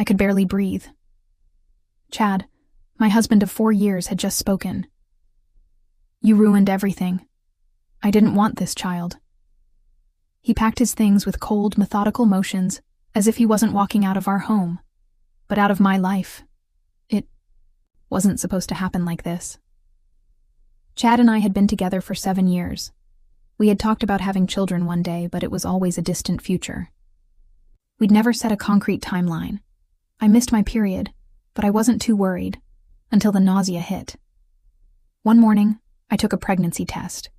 I could barely breathe. Chad, my husband of 4 years, had just spoken. You ruined everything. I didn't want this child. He packed his things with cold, methodical motions, as if he wasn't walking out of our home, but out of my life. It wasn't supposed to happen like this. Chad and I had been together for 7 years. We had talked about having children one day, but it was always a distant future. We'd never set a concrete timeline. I missed my period, but I wasn't too worried, until the nausea hit. One morning, I took a pregnancy test.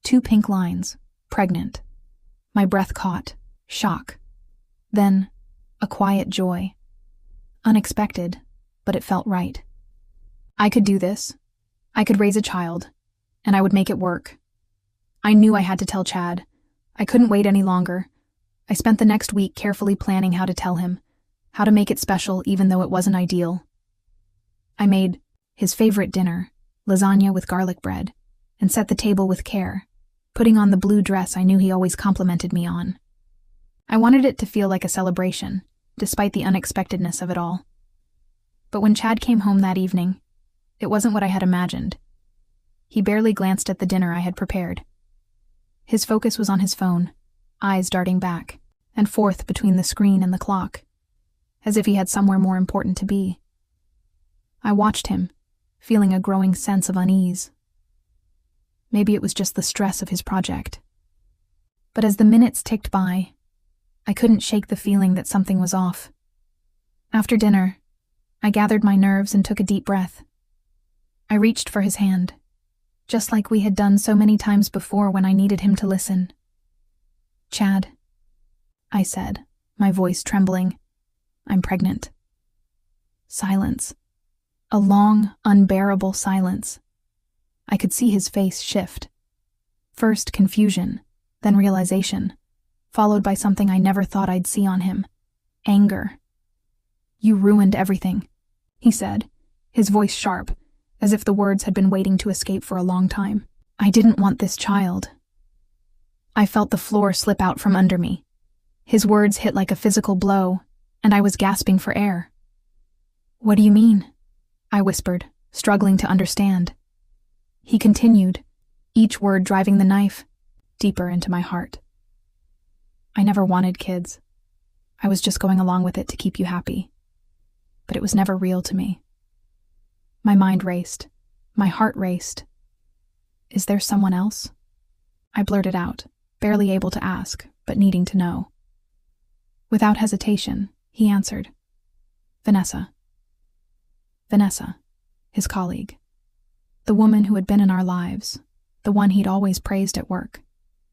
2 pink lines, pregnant. My breath caught, shock. Then, a quiet joy. Unexpected, but it felt right. I could do this. I could raise a child, and I would make it work. I knew I had to tell Chad. I couldn't wait any longer. I spent the next week carefully planning how to tell him, how to make it special even though it wasn't ideal. I made his favorite dinner, lasagna with garlic bread, and set the table with care, putting on the blue dress I knew he always complimented me on. I wanted it to feel like a celebration, despite the unexpectedness of it all. But when Chad came home that evening, it wasn't what I had imagined. He barely glanced at the dinner I had prepared. His focus was on his phone, eyes darting back and forth between the screen and the clock, as if he had somewhere more important to be. I watched him, feeling a growing sense of unease. Maybe it was just the stress of his project. But as the minutes ticked by, I couldn't shake the feeling that something was off. After dinner, I gathered my nerves and took a deep breath. I reached for his hand, just like we had done so many times before when I needed him to listen. Chad, I said, my voice trembling. I'm pregnant. Silence. A long, unbearable silence. I could see his face shift. First confusion, then realization, followed by something I never thought I'd see on him. Anger. You ruined everything, he said, his voice sharp, as if the words had been waiting to escape for a long time. I didn't want this child. I felt the floor slip out from under me. His words hit like a physical blow, and I was gasping for air. What do you mean? I whispered, struggling to understand. He continued, each word driving the knife deeper into my heart. I never wanted kids. I was just going along with it to keep you happy. But it was never real to me. My mind raced. My heart raced. Is there someone else? I blurted out, barely able to ask, but needing to know. Without hesitation, he answered. Vanessa. Vanessa, his colleague. The woman who had been in our lives. The one he'd always praised at work.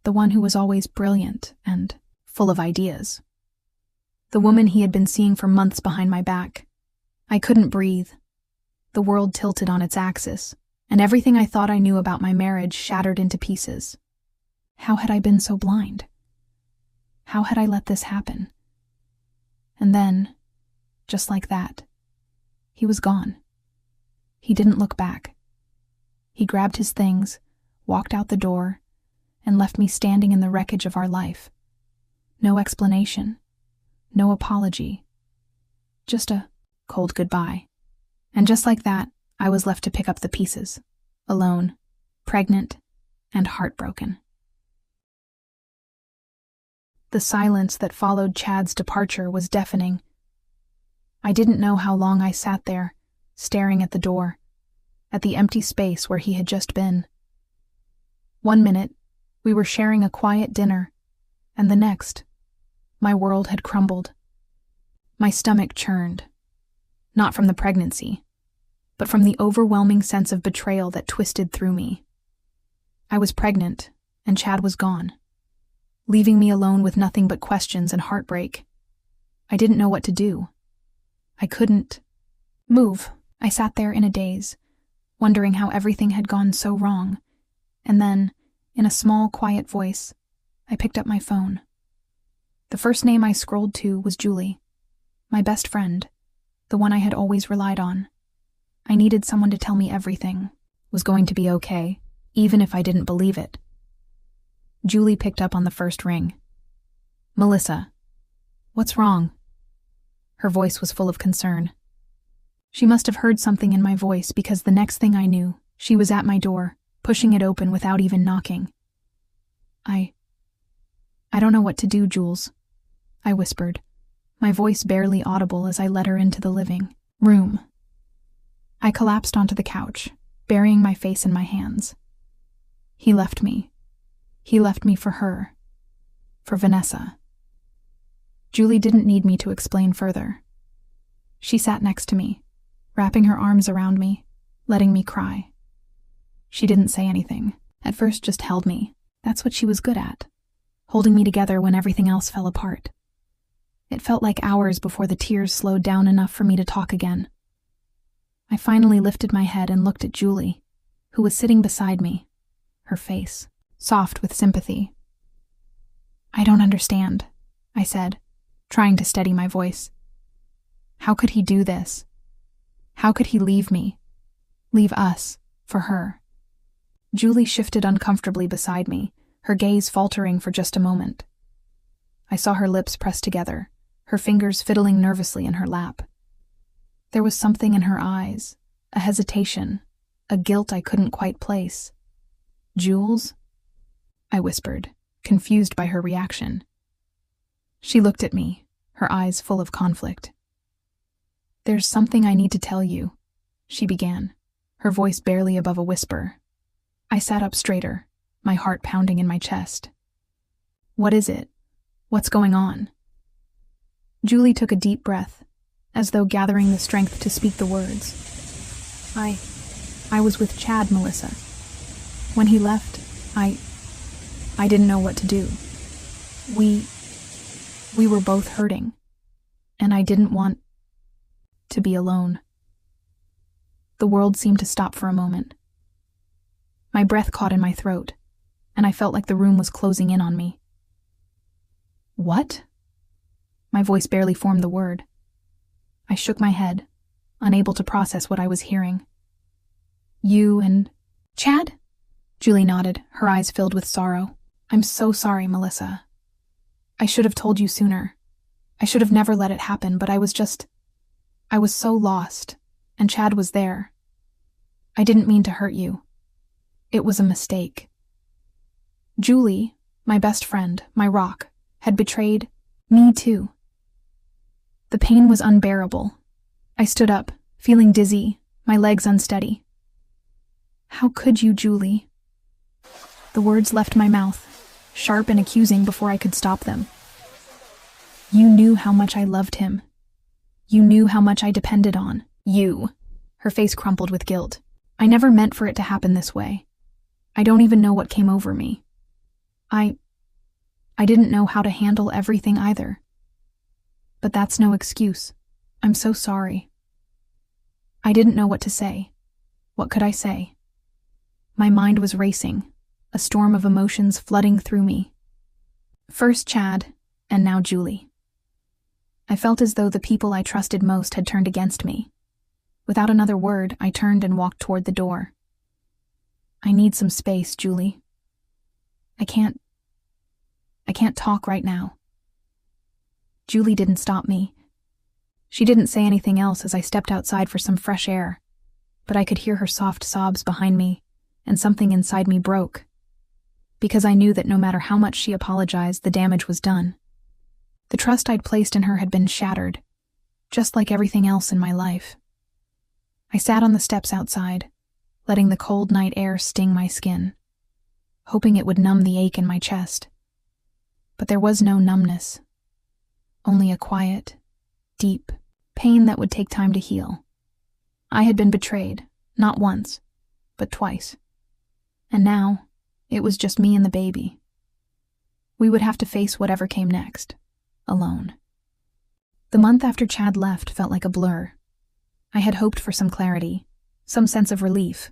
The one who was always brilliant and full of ideas. The woman he had been seeing for months behind my back. I couldn't breathe. The world tilted on its axis, and everything I thought I knew about my marriage shattered into pieces. How had I been so blind? How had I let this happen? And then, just like that, he was gone. He didn't look back. He grabbed his things, walked out the door, and left me standing in the wreckage of our life. No explanation, no apology, just a cold goodbye. And just like that, I was left to pick up the pieces, alone, pregnant, and heartbroken. The silence that followed Chad's departure was deafening. I didn't know how long I sat there, staring at the door, at the empty space where he had just been. 1 minute, we were sharing a quiet dinner, and the next, my world had crumbled. My stomach churned, not from the pregnancy, but from the overwhelming sense of betrayal that twisted through me. I was pregnant, and Chad was gone, leaving me alone with nothing but questions and heartbreak. I didn't know what to do. I couldn't move. I sat there in a daze, wondering how everything had gone so wrong, and then, in a small, quiet voice, I picked up my phone. The first name I scrolled to was Julie, my best friend, the one I had always relied on. I needed someone to tell me everything was going to be okay, even if I didn't believe it. Julie picked up on the first ring. Melissa. What's wrong? Her voice was full of concern. She must have heard something in my voice because the next thing I knew, she was at my door, pushing it open without even knocking. I don't know what to do, Jules, I whispered, my voice barely audible as I led her into the living room. I collapsed onto the couch, burying my face in my hands. He left me. He left me for her. For Vanessa. Julie didn't need me to explain further. She sat next to me, wrapping her arms around me, letting me cry. She didn't say anything. At first just held me. That's what she was good at. Holding me together when everything else fell apart. It felt like hours before the tears slowed down enough for me to talk again. I finally lifted my head and looked at Julie, who was sitting beside me, her face soft with sympathy. I don't understand, I said, trying to steady my voice. How could he do this? How could he leave me? Leave us, for her? Julie shifted uncomfortably beside me, her gaze faltering for just a moment. I saw her lips pressed together, her fingers fiddling nervously in her lap. There was something in her eyes, a hesitation, a guilt I couldn't quite place. Jules? I whispered, confused by her reaction. She looked at me, her eyes full of conflict. There's something I need to tell you, she began, her voice barely above a whisper. I sat up straighter, my heart pounding in my chest. What is it? What's going on? Julie took a deep breath, as though gathering the strength to speak the words. I was with Chad, Melissa. When he left, I didn't know what to do. We were both hurting, and I didn't want to be alone. The world seemed to stop for a moment. My breath caught in my throat, and I felt like the room was closing in on me. What? My voice barely formed the word. I shook my head, unable to process what I was hearing. You and Chad? Julie nodded, her eyes filled with sorrow. I'm so sorry, Melissa. I should have told you sooner. I should have never let it happen, but I was so lost, and Chad was there. I didn't mean to hurt you. It was a mistake. Julie, my best friend, my rock, had betrayed me too. The pain was unbearable. I stood up, feeling dizzy, my legs unsteady. How could you, Julie? The words left my mouth, sharp and accusing before I could stop them. You knew how much I loved him. You knew how much I depended on you. Her face crumpled with guilt. I never meant for it to happen this way. I don't even know what came over me. I didn't know how to handle everything either. But that's no excuse. I'm so sorry. I didn't know what to say. What could I say? My mind was racing, a storm of emotions flooding through me. First Chad, and now Julie. I felt as though the people I trusted most had turned against me. Without another word, I turned and walked toward the door. I need some space, Julie. I can't talk right now. Julie didn't stop me. She didn't say anything else as I stepped outside for some fresh air, but I could hear her soft sobs behind me, and something inside me broke. Because I knew that no matter how much she apologized, the damage was done. The trust I'd placed in her had been shattered, just like everything else in my life. I sat on the steps outside, letting the cold night air sting my skin, hoping it would numb the ache in my chest. But there was no numbness, only a quiet, deep pain that would take time to heal. I had been betrayed, not once, but twice. And now, it was just me and the baby. We would have to face whatever came next, alone. The month after Chad left felt like a blur. I had hoped for some clarity, some sense of relief,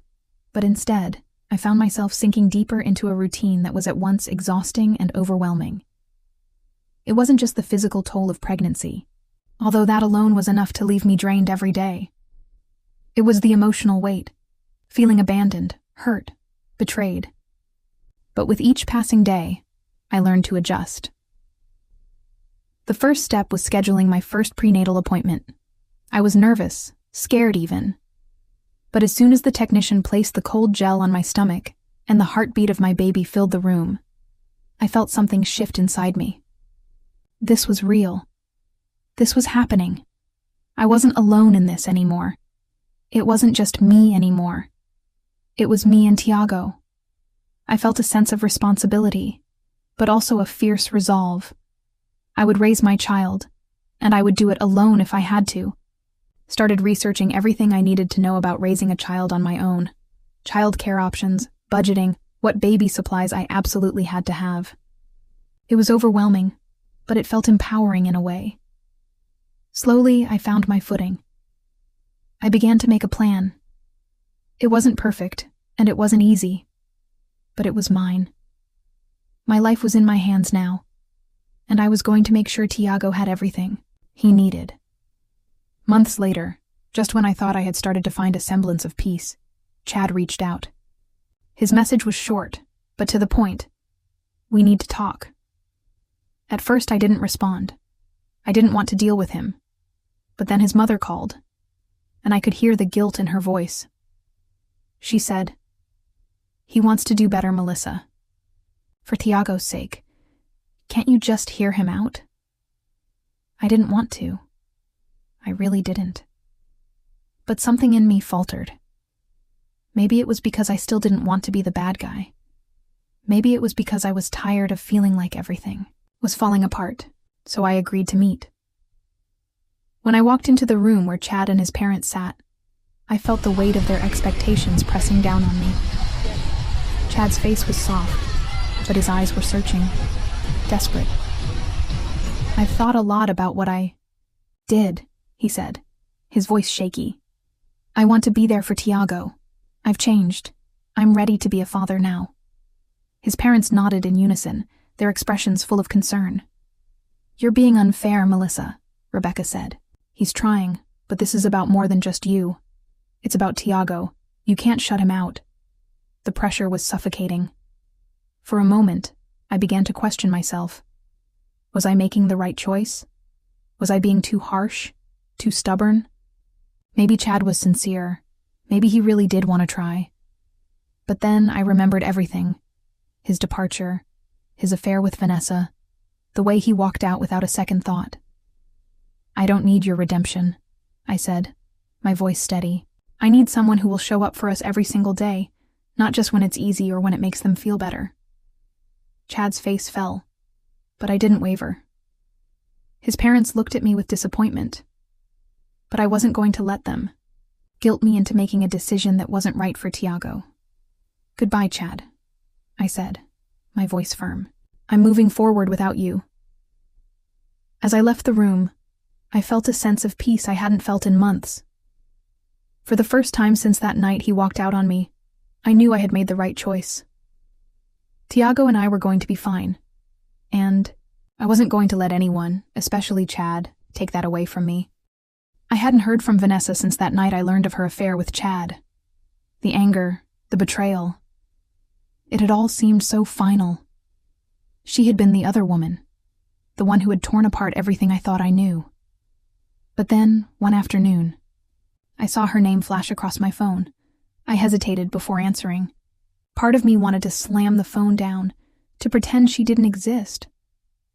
but instead, I found myself sinking deeper into a routine that was at once exhausting and overwhelming. It wasn't just the physical toll of pregnancy, although that alone was enough to leave me drained every day. It was the emotional weight, feeling abandoned, hurt, betrayed. But with each passing day, I learned to adjust. The first step was scheduling my first prenatal appointment. I was nervous, scared even. But as soon as the technician placed the cold gel on my stomach and the heartbeat of my baby filled the room, I felt something shift inside me. This was real. This was happening. I wasn't alone in this anymore. It wasn't just me anymore. It was me and Tiago. I felt a sense of responsibility, but also a fierce resolve. I would raise my child, and I would do it alone if I had to. Started researching everything I needed to know about raising a child on my own. Childcare options, budgeting, what baby supplies I absolutely had to have. It was overwhelming, but it felt empowering in a way. Slowly, I found my footing. I began to make a plan. It wasn't perfect, and it wasn't easy, but it was mine. My life was in my hands now, and I was going to make sure Tiago had everything he needed. Months later, just when I thought I had started to find a semblance of peace, Chad reached out. His message was short, but to the point. We need to talk. At first, I didn't respond. I didn't want to deal with him. But then his mother called, and I could hear the guilt in her voice. She said, "He wants to do better, Melissa. For Tiago's sake, can't you just hear him out?" I didn't want to. I really didn't. But something in me faltered. Maybe it was because I still didn't want to be the bad guy. Maybe it was because I was tired of feeling like everything was falling apart, so I agreed to meet. When I walked into the room where Chad and his parents sat, I felt the weight of their expectations pressing down on me. Chad's face was soft, but his eyes were searching, desperate. "I've thought a lot about what I did," he said, his voice shaky. "I want to be there for Tiago. I've changed. I'm ready to be a father now." His parents nodded in unison, their expressions full of concern. "You're being unfair, Melissa," Rebecca said. "He's trying, but this is about more than just you. It's about Tiago. You can't shut him out." The pressure was suffocating. For a moment, I began to question myself. Was I making the right choice? Was I being too harsh? Too stubborn? Maybe Chad was sincere. Maybe he really did want to try. But then I remembered everything. His departure, his affair with Vanessa, the way he walked out without a second thought. "I don't need your redemption," I said, my voice steady. "I need someone who will show up for us every single day, not just when it's easy or when it makes them feel better." Chad's face fell, but I didn't waver. His parents looked at me with disappointment, but I wasn't going to let them guilt me into making a decision that wasn't right for Tiago. "Goodbye, Chad," I said, my voice firm. "I'm moving forward without you." As I left the room, I felt a sense of peace I hadn't felt in months. For the first time since that night he walked out on me, I knew I had made the right choice. Tiago and I were going to be fine, and I wasn't going to let anyone, especially Chad, take that away from me. I hadn't heard from Vanessa since that night I learned of her affair with Chad. The anger, the betrayal. It had all seemed so final. She had been the other woman, the one who had torn apart everything I thought I knew. But then, one afternoon, I saw her name flash across my phone. I hesitated before answering. Part of me wanted to slam the phone down, to pretend she didn't exist.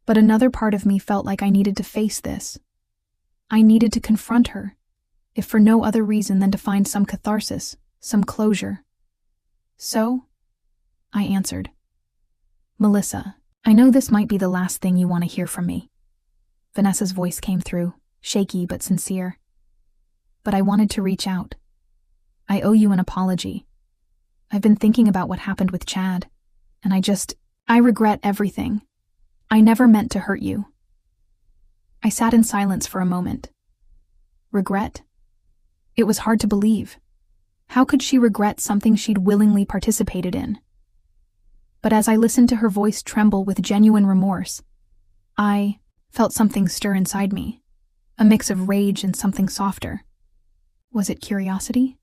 But another part of me felt like I needed to face this. I needed to confront her, if for no other reason than to find some catharsis, some closure. So, I answered. "Melissa, I know this might be the last thing you want to hear from me." Vanessa's voice came through, shaky but sincere. "But I wanted to reach out. I owe you an apology. I've been thinking about what happened with Chad, and I regret everything. I never meant to hurt you." I sat in silence for a moment. Regret? It was hard to believe. How could she regret something she'd willingly participated in? But as I listened to her voice tremble with genuine remorse, I felt something stir inside me, a mix of rage and something softer. Was it curiosity?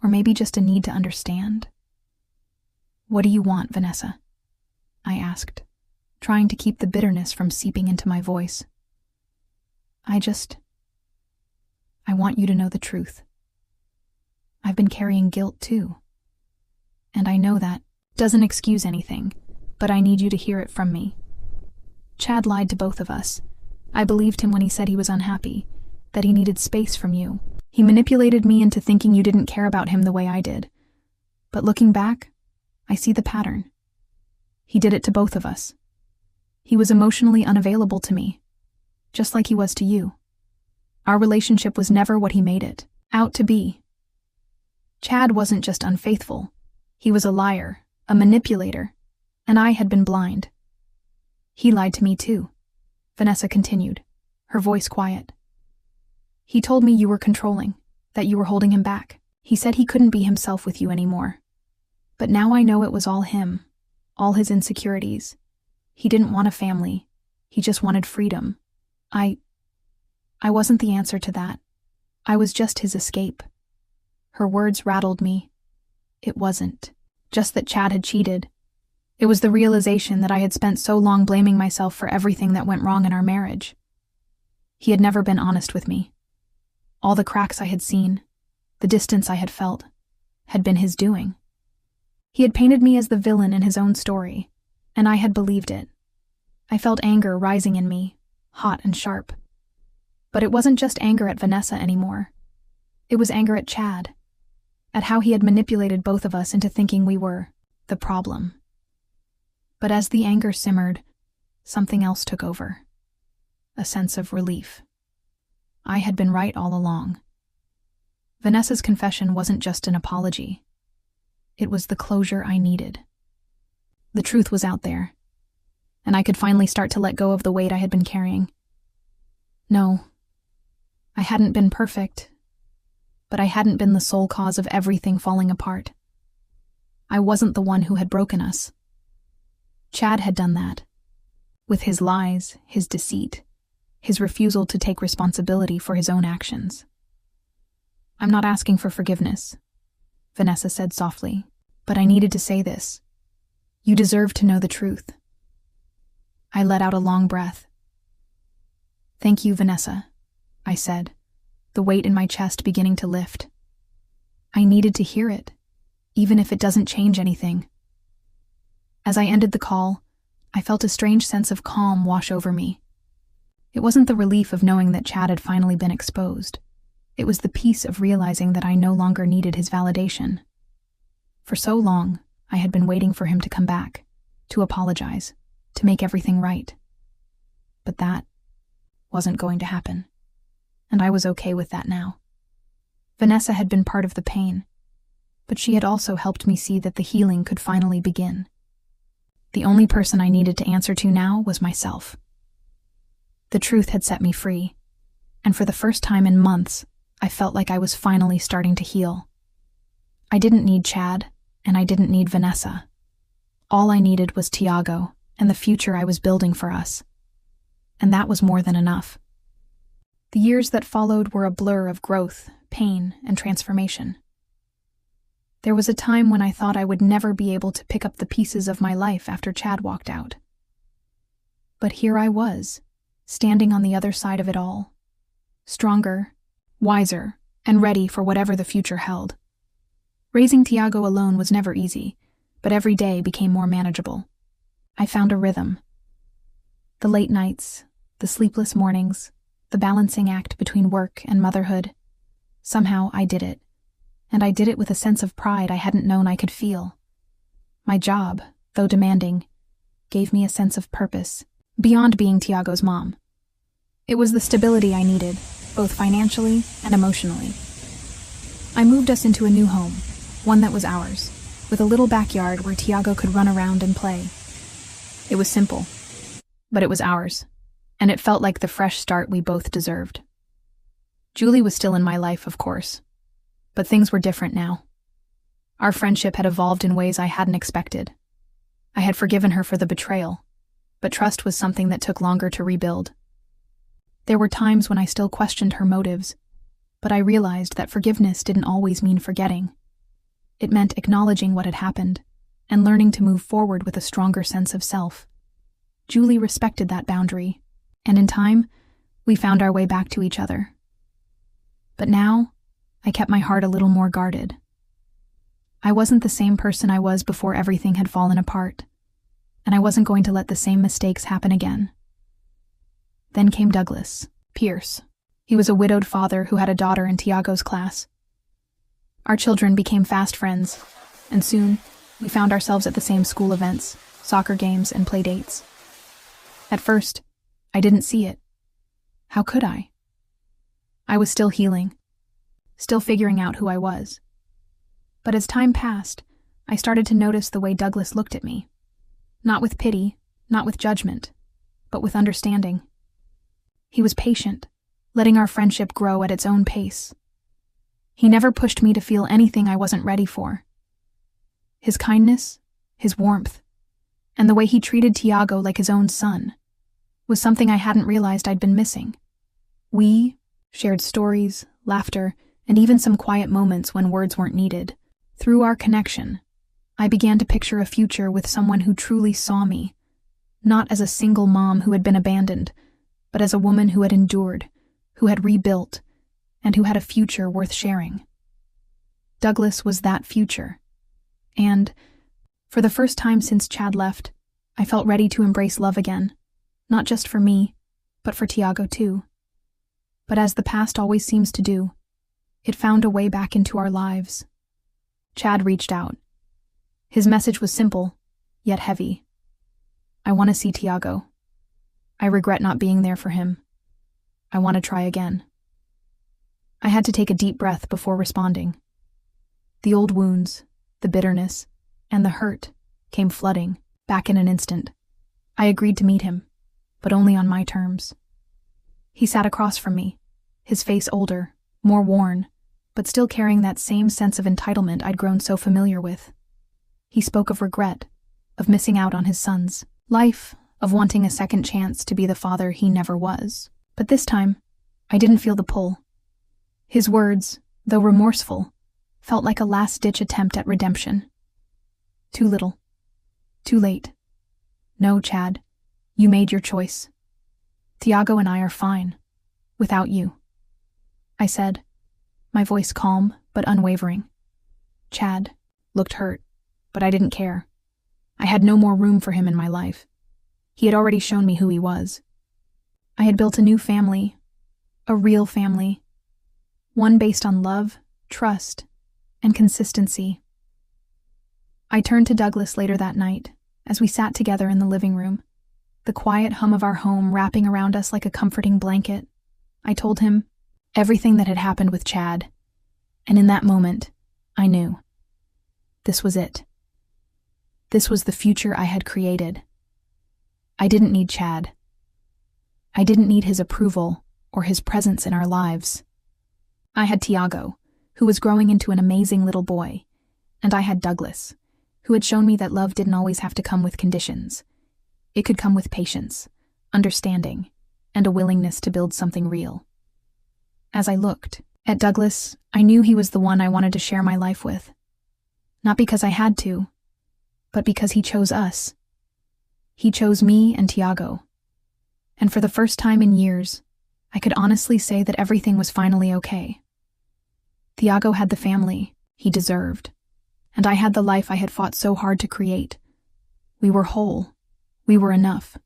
Or maybe just a need to understand? "What do you want, Vanessa?" I asked. trying to keep the bitterness from seeping into my voice. I want you to know the truth. I've been carrying guilt too. And I know that doesn't excuse anything, but I need you to hear it from me. Chad lied to both of us. I believed him when he said he was unhappy, that he needed space from you. He manipulated me into thinking you didn't care about him the way I did. But looking back, I see the pattern. He did it to both of us. He was emotionally unavailable to me, just like he was to you. Our relationship was never what he made it out to be. Chad wasn't just unfaithful. He was a liar, a manipulator, and I had been blind. He lied to me too, Vanessa continued, her voice quiet. He told me you were controlling, that you were holding him back. He said he couldn't be himself with you anymore. But now I know it was all him, all his insecurities. He didn't want a family. He just wanted freedom. I wasn't the answer to that. I was just his escape. Her words rattled me. It wasn't just that Chad had cheated. It was the realization that I had spent so long blaming myself for everything that went wrong in our marriage. He had never been honest with me. All the cracks I had seen, the distance I had felt, had been his doing. He had painted me as the villain in his own story, and I had believed it. I felt anger rising in me, hot and sharp. But it wasn't just anger at Vanessa anymore. It was anger at Chad, at how he had manipulated both of us into thinking we were the problem. But as the anger simmered, something else took over. A sense of relief. I had been right all along. Vanessa's confession wasn't just an apology. It was the closure I needed. The truth was out there, and I could finally start to let go of the weight I had been carrying. No, I hadn't been perfect, but I hadn't been the sole cause of everything falling apart. I wasn't the one who had broken us. Chad had done that. With his lies, his deceit, his refusal to take responsibility for his own actions. I'm not asking for forgiveness, Vanessa said softly, but I needed to say this. You deserve to know the truth. I let out a long breath. Thank you, Vanessa, I said, the weight in my chest beginning to lift. I needed to hear it, even if it doesn't change anything. As I ended the call, I felt a strange sense of calm wash over me. It wasn't the relief of knowing that Chad had finally been exposed. It was the peace of realizing that I no longer needed his validation. For so long, I had been waiting for him to come back, to apologize, to make everything right. But that wasn't going to happen, and I was okay with that now. Vanessa had been part of the pain, but she had also helped me see that the healing could finally begin. The only person I needed to answer to now was myself. The truth had set me free, and for the first time in months, I felt like I was finally starting to heal. I didn't need Chad, and I didn't need Vanessa. All I needed was Tiago and the future I was building for us. And that was more than enough. The years that followed were a blur of growth, pain, and transformation. There was a time when I thought I would never be able to pick up the pieces of my life after Chad walked out. But here I was, standing on the other side of it all, stronger, wiser, and ready for whatever the future held. Raising Tiago alone was never easy, but every day became more manageable. I found a rhythm. The late nights, the sleepless mornings, the balancing act between work and motherhood. Somehow I did it, and I did it with a sense of pride I hadn't known I could feel. My job, though demanding, gave me a sense of purpose, beyond being Tiago's mom. It was the stability I needed, both financially and emotionally. I moved us into a new home, one that was ours, with a little backyard where Tiago could run around and play. It was simple, but it was ours, and it felt like the fresh start we both deserved. Julie was still in my life, of course, but things were different now. Our friendship had evolved in ways I hadn't expected. I had forgiven her for the betrayal, but trust was something that took longer to rebuild. There were times when I still questioned her motives, but I realized that forgiveness didn't always mean forgetting. It meant acknowledging what had happened and learning to move forward with a stronger sense of self. Julie respected that boundary, and in time, we found our way back to each other. But now, I kept my heart a little more guarded. I wasn't the same person I was before everything had fallen apart, and I wasn't going to let the same mistakes happen again. Then came Douglas Pierce. He was a widowed father who had a daughter in Tiago's class. Our children became fast friends, and soon we found ourselves at the same school events, soccer games, and play dates. At first, I didn't see it. How could I? I was still healing, still figuring out who I was. But as time passed, I started to notice the way Douglas looked at me. Not with pity, not with judgment, but with understanding. He was patient, letting our friendship grow at its own pace. He never pushed me to feel anything I wasn't ready for. His kindness, his warmth, and the way he treated Tiago like his own son was something I hadn't realized I'd been missing. We shared stories, laughter, and even some quiet moments when words weren't needed. Through our connection, I began to picture a future with someone who truly saw me, not as a single mom who had been abandoned, but as a woman who had endured, who had rebuilt, and who had a future worth sharing. Douglas was that future. And, for the first time since Chad left, I felt ready to embrace love again, not just for me, but for Tiago too. But as the past always seems to do, it found a way back into our lives. Chad reached out. His message was simple, yet heavy. I want to see Tiago. I regret not being there for him. I want to try again. I had to take a deep breath before responding. The old wounds, the bitterness, and the hurt came flooding back in an instant. I agreed to meet him, but only on my terms. He sat across from me, his face older, more worn, but still carrying that same sense of entitlement I'd grown so familiar with. He spoke of regret, of missing out on his son's life, of wanting a second chance to be the father he never was. But this time, I didn't feel the pull. His words, though remorseful, felt like a last-ditch attempt at redemption. Too little. Too late. No, Chad, you made your choice. Tiago and I are fine, without you. I said, my voice calm but unwavering. Chad looked hurt, but I didn't care. I had no more room for him in my life. He had already shown me who he was. I had built a new family, a real family, one based on love, trust, and consistency. I turned to Douglas later that night, as we sat together in the living room, the quiet hum of our home wrapping around us like a comforting blanket. I told him everything that had happened with Chad, and in that moment, I knew. This was it. This was the future I had created. I didn't need Chad. I didn't need his approval or his presence in our lives. I had Tiago, who was growing into an amazing little boy, and I had Douglas, who had shown me that love didn't always have to come with conditions. It could come with patience, understanding, and a willingness to build something real. As I looked at Douglas, I knew he was the one I wanted to share my life with. Not because I had to, but because he chose us. He chose me and Tiago. And for the first time in years, I could honestly say that everything was finally okay. Tiago had the family he deserved, and I had the life I had fought so hard to create. We were whole. We were enough.